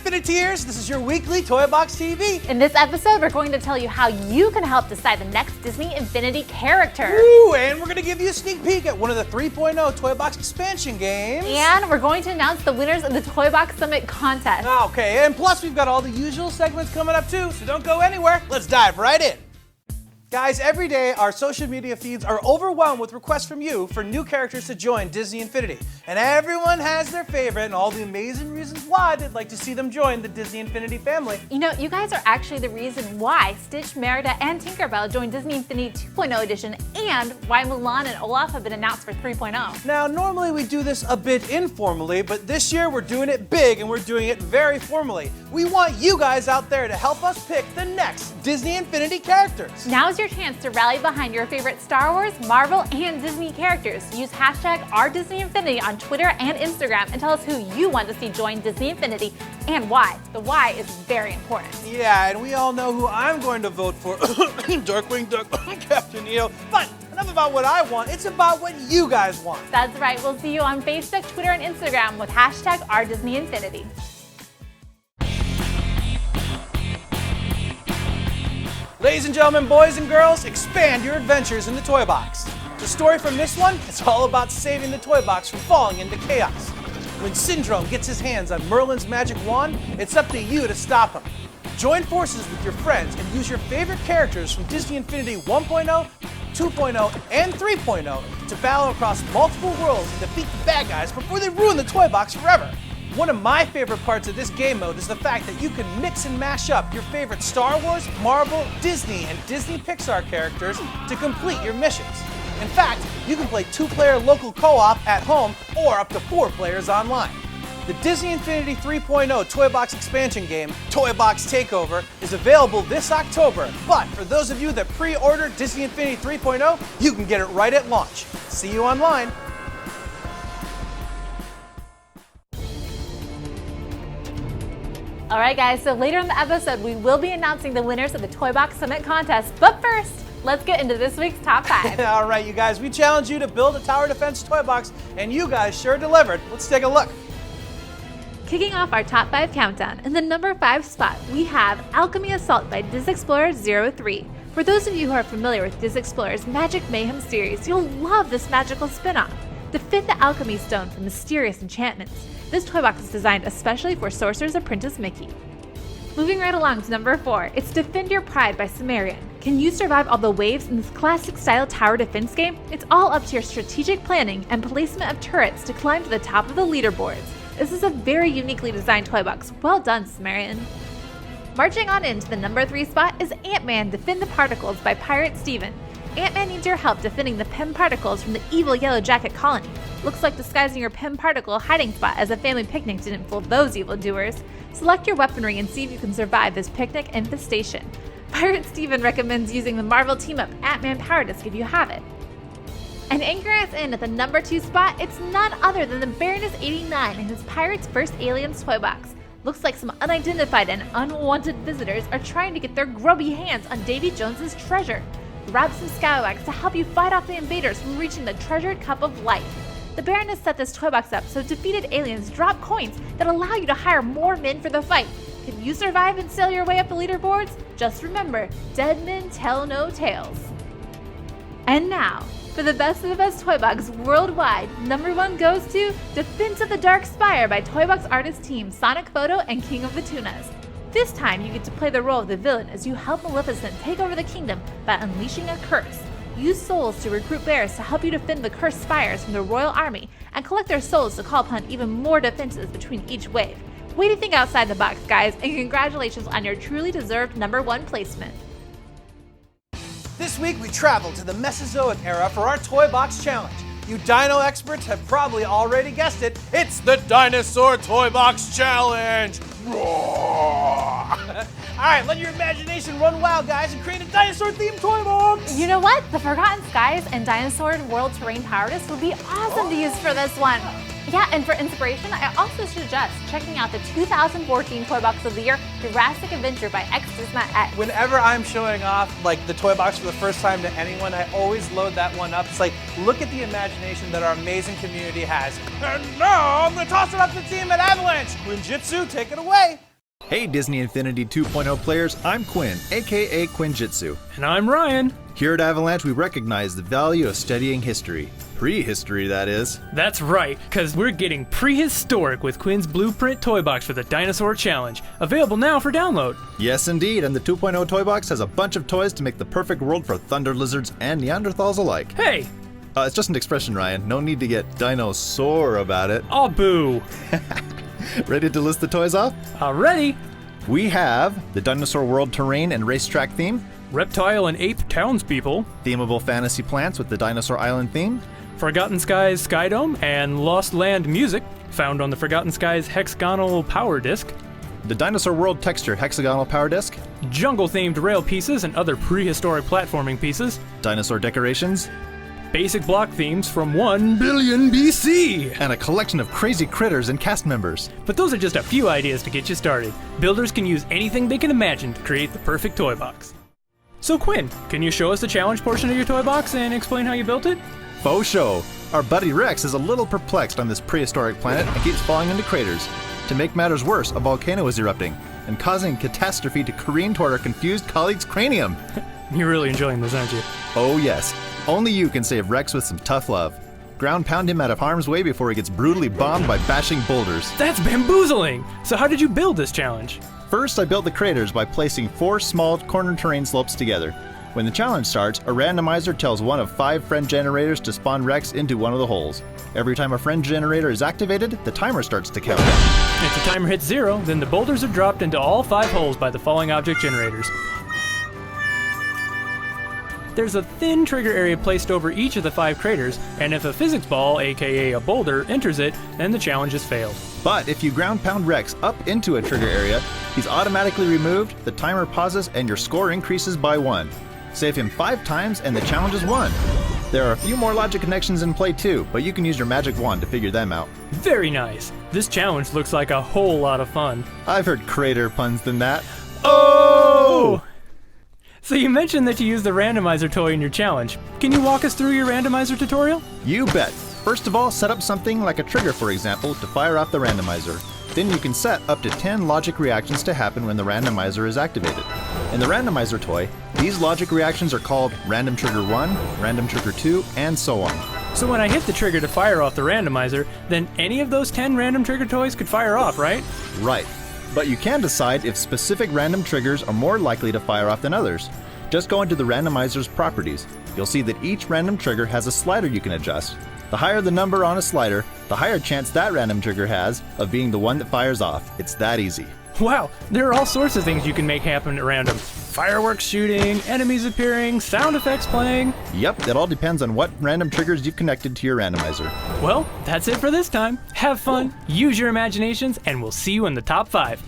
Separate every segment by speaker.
Speaker 1: Infiniteers, this is your weekly Toy Box TV.
Speaker 2: In this episode, we're going to tell you how you can help decide the next Disney Infinity character.
Speaker 1: Woo, and we're going to give you a sneak peek at one of the 3.0 Toy Box expansion games.
Speaker 2: And we're going to announce the winners of the Toy Box Summit contest.
Speaker 1: Okay, and plus we've got all the usual segments coming up too, so don't go anywhere. Let's dive right in. Guys, every day our social media feeds are overwhelmed with requests from you for new characters to join Disney Infinity. And everyone has their favorite and all the amazing reasons why they'd like to see them join the Disney Infinity family.
Speaker 2: You know, you guys are actually the reason why Stitch, Merida, and Tinkerbell joined Disney Infinity 2.0 edition and why Mulan and Olaf have been announced for 3.0.
Speaker 1: Now, normally we do this a bit informally, but this year we're doing it big and we're doing it very formally. We want you guys out there to help us pick the next Disney Infinity characters.
Speaker 2: Now's your chance to rally behind your favorite Star Wars, Marvel, and Disney characters. Use hashtag #OurDisneyInfinity on Twitter and Instagram and tell us who you want to see join Disney Infinity and why. The why is very important.
Speaker 1: Yeah, and we all know who I'm going to vote for. Darkwing Duck, Captain EO. But enough about what I want, it's about what you guys want.
Speaker 2: That's right, we'll see you on Facebook, Twitter, and Instagram with hashtag #OurDisneyInfinity.
Speaker 1: Ladies and gentlemen, boys and girls, expand your adventures in the Toy Box. The story from this one is all about saving the Toy Box from falling into chaos. When Syndrome gets his hands on Merlin's magic wand, it's up to you to stop him. Join forces with your friends and use your favorite characters from Disney Infinity 1.0, 2.0, and 3.0 to battle across multiple worlds and defeat the bad guys before they ruin the Toy Box forever. One of my favorite parts of this game mode is the fact that you can mix and mash up your favorite Star Wars, Marvel, Disney, and Disney Pixar characters to complete your missions. In fact, you can play 2-player local co-op at home or up to 4 players online. The Disney Infinity 3.0 Toy Box expansion game, Toy Box Takeover, is available this October, but for those of you that pre-order Disney Infinity 3.0, you can get it right at launch. See you online.
Speaker 2: Alright guys, so later in the episode we will be announcing the winners of the Toy Box Summit contest, but first, let's get into this week's top 5.
Speaker 1: Alright you guys, we challenge you to build a tower defense toy box, and you guys sure delivered. Let's take a look.
Speaker 2: Kicking off our top 5 countdown, in the number 5 spot, we have Alchemy Assault by Diz Explorer 03. For those of you who are familiar with Diz Explorer's Magic Mayhem series, you'll love this magical spin-off. Defend the Alchemy Stone from mysterious enchantments. This toy box is designed especially for Sorcerer's Apprentice Mickey. Moving right along to number 4, it's Defend Your Pride by Sumerian. Can you survive all the waves in this classic style tower defense game? It's all up to your strategic planning and placement of turrets to climb to the top of the leaderboards. This is a very uniquely designed toy box. Well done, Sumerian. Marching on into the number 3 spot is Ant-Man Defend the Particles by Pirate Steven. Ant-Man needs your help defending the Pym particles from the evil Yellow Jacket colony. Looks like disguising your Pym particle hiding spot as a family picnic didn't fool those evildoers. Select your weaponry and see if you can survive this picnic infestation. Pirate Steven recommends using the Marvel Team-Up Ant-Man Power Disc if you have it. And anchoring us in at the number 2 spot, it's none other than the Baroness 89 and his Pirates First Aliens toy box. Looks like some unidentified and unwanted visitors are trying to get their grubby hands on Davy Jones's treasure. Grab some scalawags to help you fight off the invaders from reaching the treasured cup of life. The Baroness set this toy box up so defeated aliens drop coins that allow you to hire more men for the fight. Can you survive and sail your way up the leaderboards? Just remember, dead men tell no tales. And now, for the best of the best toy box worldwide, number 1 goes to Defense of the Dark Spire by Toy Box artist team Sonic Photo and King of the Tunas. This time you get to play the role of the villain as you help Maleficent take over the kingdom by unleashing a curse. Use souls to recruit bears to help you defend the cursed spires from the royal army and collect their souls to call upon even more defenses between each wave. Way to think outside the box, guys, and congratulations on your truly deserved number 1 placement.
Speaker 1: This week we travel to the Mesozoic era for our Toy Box Challenge. You dino experts have probably already guessed it. It's the Dinosaur Toy Box Challenge! Alright, let your imagination run wild, guys, and create a dinosaur-themed toy box!
Speaker 2: You know what? The Forgotten Skies and Dinosaur World Terrain Power Disc would be awesome to use for this one. Yeah, and for inspiration, I also suggest checking out the 2014 Toy Box of the Year, Jurassic Adventure by Xdisma at...
Speaker 1: Whenever I'm showing off like the toy box for the first time to anyone, I always load that one up. It's like, look at the imagination that our amazing community has. And now I'm gonna toss it up to the team at Avalanche. Quinjitsu, take it away.
Speaker 3: Hey Disney Infinity 2.0 players, I'm Quinn, aka Quinjitsu.
Speaker 4: And I'm Ryan.
Speaker 3: Here at Avalanche, we recognize the value of studying history. Prehistory, that is.
Speaker 4: That's right, because we're getting prehistoric with Quinn's Blueprint Toy Box for the Dinosaur Challenge. Available now for download.
Speaker 3: Yes, indeed, and the 2.0 Toy Box has a bunch of toys to make the perfect world for thunder lizards and Neanderthals alike.
Speaker 4: Hey!
Speaker 3: It's just an expression, Ryan. No need to get dinosaur about it.
Speaker 4: Oh, boo!
Speaker 3: Ready to list the toys off?
Speaker 4: Already!
Speaker 3: We have the Dinosaur World terrain and racetrack theme,
Speaker 4: Reptile and Ape Townspeople,
Speaker 3: themable fantasy plants with the Dinosaur Island theme,
Speaker 4: Forgotten Skies Skydome, and Lost Land music, found on the Forgotten Skies hexagonal power disc,
Speaker 3: the Dinosaur World texture hexagonal power disc,
Speaker 4: jungle-themed rail pieces and other prehistoric platforming pieces,
Speaker 3: dinosaur decorations,
Speaker 4: basic block themes from 1 billion BC,
Speaker 3: and a collection of crazy critters and cast members.
Speaker 4: But those are just a few ideas to get you started. Builders can use anything they can imagine to create the perfect toy box. So Quinn, can you show us the challenge portion of your toy box and explain how you built it?
Speaker 3: Faux show. Our buddy Rex is a little perplexed on this prehistoric planet and keeps falling into craters. To make matters worse, a volcano is erupting and causing catastrophe to careen toward our confused colleague's cranium.
Speaker 4: You're really enjoying this, aren't you?
Speaker 3: Oh yes. Only you can save Rex with some tough love. Ground pound him out of harm's way before he gets brutally bombed by bashing boulders.
Speaker 4: That's bamboozling! So how did you build this challenge?
Speaker 3: First, I built the craters by placing 4 small corner terrain slopes together. When the challenge starts, a randomizer tells one of 5 friend generators to spawn Rex into one of the holes. Every time a friend generator is activated, the timer starts to count down.
Speaker 4: If the timer hits 0, then the boulders are dropped into all 5 holes by the falling object generators. There's a thin trigger area placed over each of the 5 craters, and if a physics ball, aka a boulder, enters it, then the challenge is failed.
Speaker 3: But if you ground pound Rex up into a trigger area, he's automatically removed, the timer pauses, and your score increases by 1. Save him 5 times and the challenge is won. There are a few more logic connections in play too, but you can use your magic wand to figure them out.
Speaker 4: Very nice. This challenge looks like a whole lot of fun.
Speaker 3: I've heard crater puns than that.
Speaker 4: Oh! So you mentioned that you used the randomizer toy in your challenge. Can you walk us through your randomizer tutorial?
Speaker 3: You bet. First of all, set up something like a trigger, for example, to fire off the randomizer. Then you can set up to 10 logic reactions to happen when the randomizer is activated. In the randomizer toy, these logic reactions are called random trigger 1, random trigger 2, and so on.
Speaker 4: So when I hit the trigger to fire off the randomizer, then any of those 10 random trigger toys could fire off, right?
Speaker 3: Right. But you can decide if specific random triggers are more likely to fire off than others. Just go into the randomizer's properties. You'll see that each random trigger has a slider you can adjust. The higher the number on a slider, the higher chance that random trigger has of being the one that fires off. It's that easy.
Speaker 4: Wow, there are all sorts of things you can make happen at random. Fireworks shooting, enemies appearing, sound effects playing.
Speaker 3: Yep, it all depends on what random triggers you've connected to your randomizer.
Speaker 4: Well, that's it for this time. Have fun, use your imaginations, and we'll see you in the top 5.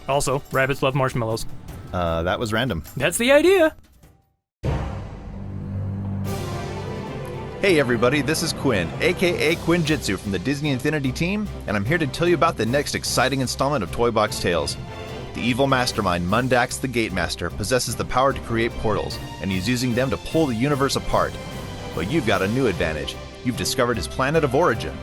Speaker 4: Also, rabbits love marshmallows.
Speaker 3: That was random.
Speaker 4: That's the idea.
Speaker 3: Hey everybody, this is Quinn, aka Quinjitsu from the Disney Infinity team, and I'm here to tell you about the next exciting installment of Toy Box Tales. The evil mastermind Mundax the Gate Master possesses the power to create portals, and he's using them to pull the universe apart. But you've got a new advantage. You've discovered his planet of origin.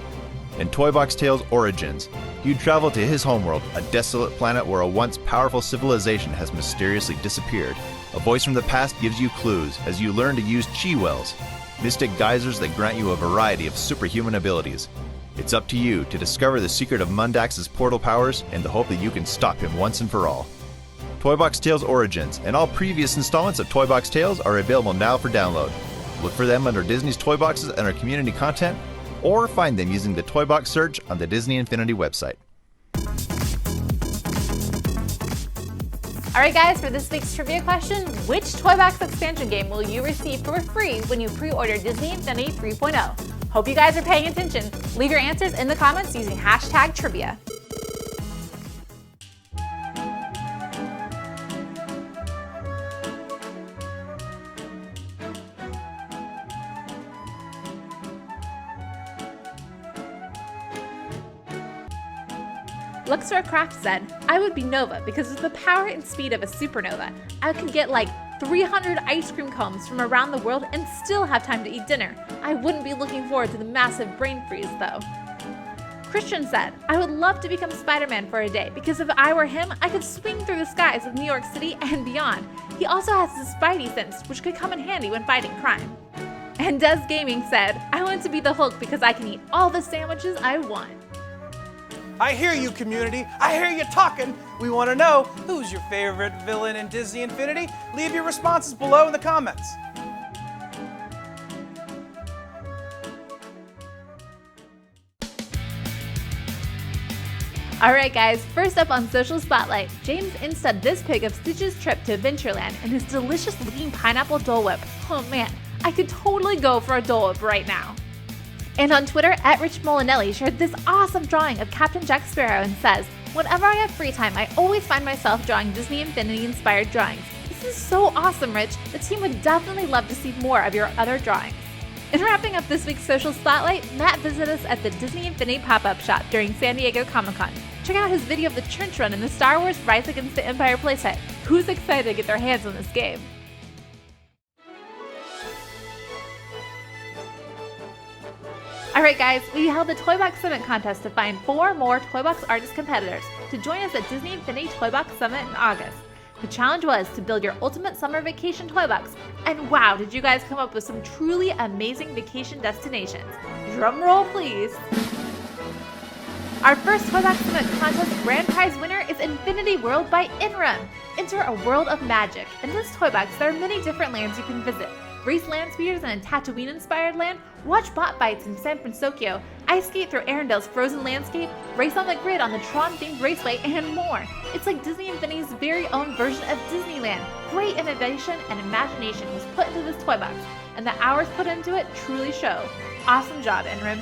Speaker 3: In Toy Box Tales Origins, you travel to his homeworld, a desolate planet where a once powerful civilization has mysteriously disappeared. A voice from the past gives you clues as you learn to use chi wells, mystic geysers that grant you a variety of superhuman abilities. It's up to you to discover the secret of Mundax's portal powers in the hope that you can stop him once and for all. Toy Box Tales Origins and all previous installments of Toy Box Tales are available now for download. Look for them under Disney's Toy Boxes and our community content, or find them using the Toy Box search on the Disney Infinity website.
Speaker 2: Alright guys, for this week's trivia question, which Toy Box expansion game will you receive for free when you pre-order Disney Infinity 3.0? Hope you guys are paying attention. Leave your answers in the comments using #trivia. Luxor Craft said, I would be Nova because of the power and speed of a supernova. I could get like 300 ice cream cones from around the world and still have time to eat dinner. I wouldn't be looking forward to the massive brain freeze though. Christian said, I would love to become Spider-Man for a day because if I were him, I could swing through the skies of New York City and beyond. He also has his Spidey sense, which could come in handy when fighting crime. And Des Gaming said, I want to be the Hulk because I can eat all the sandwiches I want.
Speaker 1: I hear you, community. I hear you talking. We want to know, who's your favorite villain in Disney Infinity? Leave your responses below in the comments.
Speaker 2: Alright guys, first up on Social Spotlight, James insta'd this pic of Stitch's trip to Adventureland and his delicious looking pineapple Dole Whip. Oh man, I could totally go for a Dole Whip right now. And on Twitter, @RichMolinelli shared this awesome drawing of Captain Jack Sparrow and says, whenever I have free time, I always find myself drawing Disney Infinity inspired drawings. This is so awesome, Rich. The team would definitely love to see more of your other drawings. And wrapping up this week's Social Spotlight, Matt visited us at the Disney Infinity pop-up shop during San Diego Comic-Con. Check out his video of the trench run in the Star Wars Rise Against the Empire playset. Who's excited to get their hands on this game? Alright guys, we held the Toy Box Summit contest to find 4 more Toy Box artist competitors to join us at Disney Infinity Toy Box Summit in August. The challenge was to build your ultimate summer vacation toy box, and wow, did you guys come up with some truly amazing vacation destinations. Drum roll please. Our first Toy Box Summit contest grand prize winner is Infinity World by Inram. Enter a world of magic. In this toy box, there are many different lands you can visit. Race land speeders in a Tatooine-inspired land, watch bot bites in San Francisco, ice skate through Arundel's frozen landscape, race on the grid on the Tron-themed raceway, and more. It's like Disney Infinity's very own version of Disneyland. Great innovation and imagination was put into this toy box, and the hours put into it truly show. Awesome job, Inram.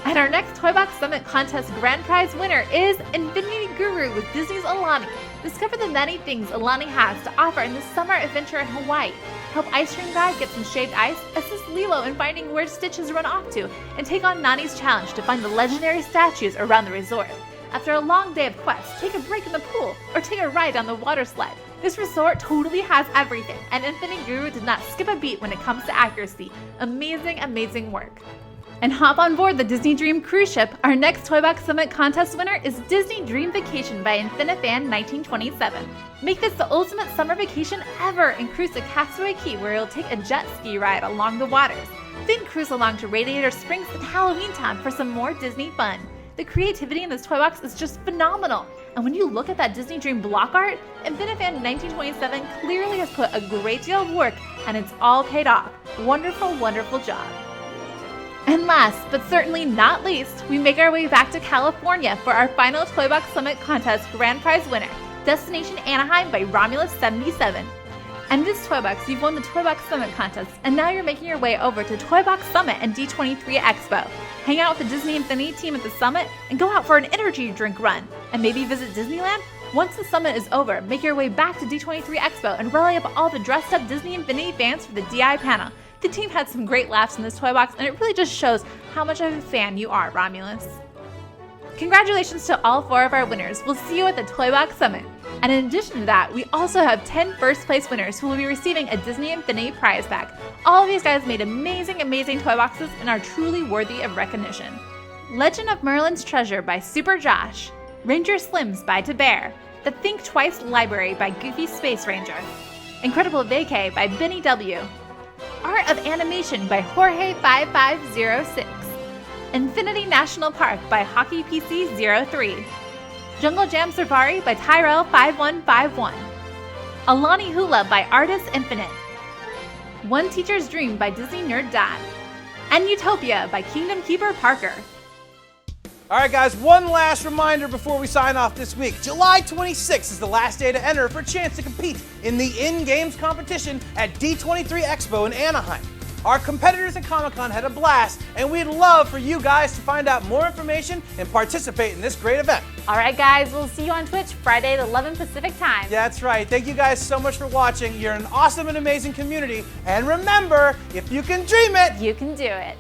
Speaker 2: And our next Toy Box Summit contest grand prize winner is Infinity Guru with Disney's Alani. Discover the many things Alani has to offer in this summer adventure in Hawaii. Help Ice Cream Guy get some shaved ice, assist Lilo in finding where Stitch has run off to, and take on Nani's challenge to find the legendary statues around the resort. After a long day of quests, take a break in the pool, or take a ride on the water slide. This resort totally has everything, and Infinity Guru did not skip a beat when it comes to accuracy. Amazing, amazing work. And hop on board the Disney Dream cruise ship. Our next Toy Box Summit contest winner is Disney Dream Vacation by Infinifan 1927. Make this the ultimate summer vacation ever and cruise to Castaway Cay where you'll take a jet ski ride along the waters. Then cruise along to Radiator Springs and Halloween Town for some more Disney fun. The creativity in this toy box is just phenomenal. And when you look at that Disney Dream block art, Infinifan 1927 clearly has put a great deal of work and it's all paid off. Wonderful, wonderful job. And last, but certainly not least, we make our way back to California for our final Toy Box Summit contest grand prize winner, Destination Anaheim by Romulus77. And this Toy Box, you've won the Toy Box Summit contest, and now you're making your way over to Toy Box Summit and D23 Expo. Hang out with the Disney Infinity team at the summit and go out for an energy drink run, and maybe visit Disneyland. Once the summit is over, make your way back to D23 Expo and rally up all the dressed up Disney Infinity fans for the DI panel. The team had some great laughs in this toy box, and it really just shows how much of a fan you are, Romulus. Congratulations to all 4 of our winners. We'll see you at the Toy Box Summit. And in addition to that, we also have 10 first place winners who will be receiving a Disney Infinity prize pack. All of these guys made amazing, amazing toy boxes and are truly worthy of recognition. Legend of Merlin's Treasure by Super Josh. Ranger Slims by Tabear. The Think Twice Library by Goofy Space Ranger. Incredible Vacay by Benny W. Art of Animation by Jorge5506. Infinity National Park by HockeyPC03. Jungle Jam Safari by Tyrell5151. Alani Hula by Artist Infinite. One Teacher's Dream by Disney Nerd Dad. And Utopia by Kingdom Keeper Parker.
Speaker 1: All right, guys, one last reminder before we sign off this week. July 26th is the last day to enter for a chance to compete in the in-games competition at D23 Expo in Anaheim. Our competitors at Comic-Con had a blast, and we'd love for you guys to find out more information and participate in this great event.
Speaker 2: All right, guys, we'll see you on Twitch Friday at 11 Pacific time.
Speaker 1: Yeah, that's right. Thank you guys so much for watching. You're an awesome and amazing community. And remember, if you can dream it,
Speaker 2: You can do it.